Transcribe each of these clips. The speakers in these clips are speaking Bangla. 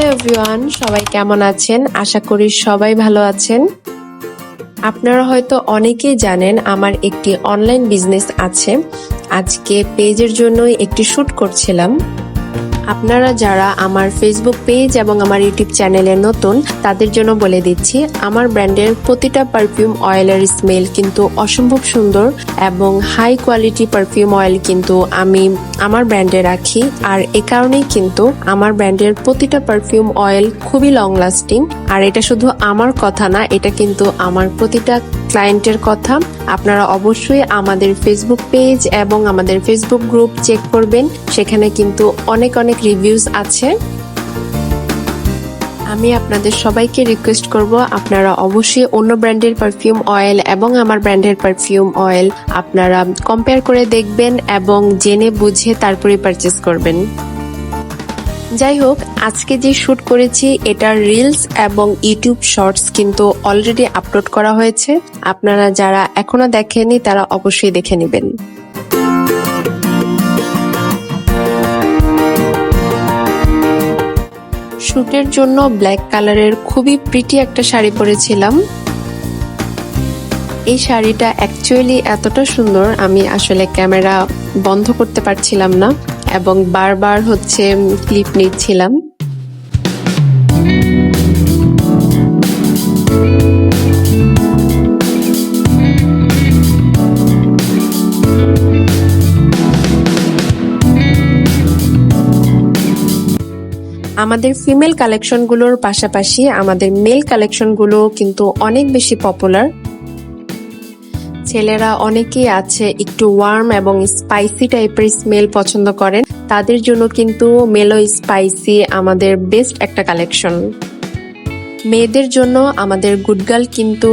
হ্যালো এভরিওয়ান, সবাই কেমন আছেন? আশা করি সবাই ভালো আছেন। আপনারা হয়তো অনেকেই জানেন আমার একটি অনলাইন বিজনেস আছে। আজকে পেজের জন্যই একটি শুট করছিলাম। আপনারা যারা আমার ফেসবুক পেজ এবং আমার ইউটিউব চ্যানেলে নতুন, তাদের জন্য বলে দিচ্ছি, আমার ব্র্যান্ডের প্রতিটা পারফিউম অয়েলের স্মেল কিন্তু অসম্ভব সুন্দর এবং হাই কোয়ালিটি পারফিউম অয়েল কিন্তু আমি আমার ব্র্যান্ডে রাখি। আর এ কারণেই কিন্তু আমার ব্র্যান্ডের প্রতিটা পারফিউম অয়েল খুবই লং লাস্টিং। আর এটা শুধু আমার কথা না, এটা কিন্তু আমার প্রতিটা ক্লায়েন্টের কথা। আপনারা অবশ্যই আমাদের ফেসবুক পেজ এবং আমাদের ফেসবুক গ্রুপ চেক করবেন, সেখানে কিন্তু অনেক রিভিউজ আছে। আমি আপনাদের সবাইকে রিকোয়েস্ট করব, আপনারা অবশ্যই অন্য ব্র্যান্ডের পারফিউম অয়েল এবং আমার ব্র্যান্ডের পারফিউম অয়েল আপনারা কম্পেয়ার করে দেখবেন এবং জেনে বুঝে তারপরে পারচেজ করবেন। যাই হোক, আজকে যে শুট করেছি এটার রিলস এবং ইউটিউব শর্টস কিন্তু অলরেডি আপলোড করা হয়েছে। আপনারা যারা এখনো দেখেননি তারা অবশ্যই দেখে নেবেন। শুটের জন্য ব্ল্যাক কালারের খুবই প্রিটি একটা শাড়ি পরেছিলাম। এই শাড়িটা অ্যাকচুয়ালি এতটা সুন্দর, আমি আসলে ক্যামেরা বন্ধ করতে পারছিলাম না এবং বারবার ক্লিপ নিচ্ছিলাম। আমাদের ফিমেল কালেকশনগুলোর পাশাপাশি আমাদের মেল কালেকশনগুলো কিন্তু অনেক বেশি পপুলার। ছেলেরা অনেকেই আছে একটু ওয়ার্ম এবং স্পাইসি টাইপের স্মেল পছন্দ করেন, তাদের জন্য কিন্তু মেলো স্পাইসি আমাদের বেস্ট একটা কালেকশন। মেয়েদের জন্য আমাদের গুড গার্ল কিন্তু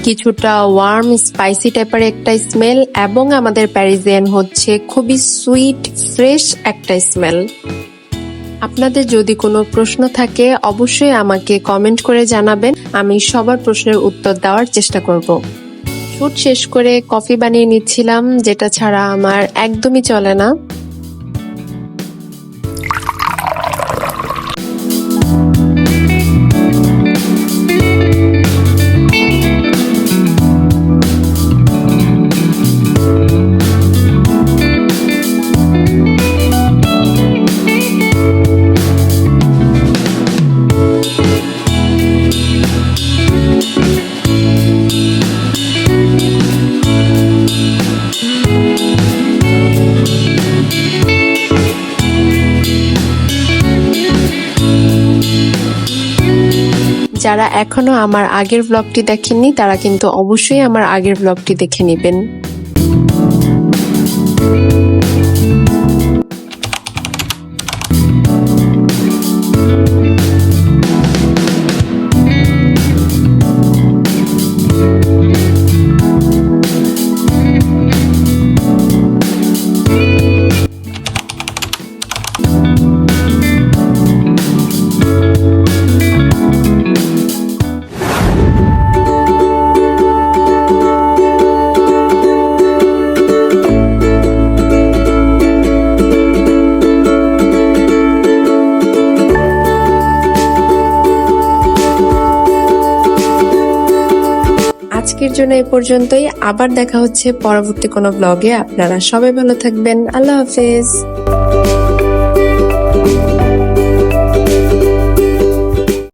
কিছুটা ওয়ার্ম স্পাইসি টাইপের একটা স্মেল এবং আমাদের প্যারিজিয়ান খুবই সুইট ফ্রেশ একটা স্মেল। আপনাদের যদি কোনো প্রশ্ন থাকে অবশ্যই আমাকে কমেন্ট করে জানাবেন, আমি সবার প্রশ্নের উত্তর দেওয়ার চেষ্টা করব। শুট শেষ করে কফি বানিয়ে নিচ্ছিলাম, যেটা ছাড়া আমার একদমই চলে না। যারা এখনো আমার আগের ব্লগটি দেখেননি তারা কিন্তু অবশ্যই আমার আগের ব্লগটি দেখে নেবেন। আজকের জন্য এই পর্যন্তই, আবার দেখা হচ্ছে পরবর্তী কোনো ব্লগে। আপনারা সবাই ভালো থাকবেন। আল্লাহ হাফেজ।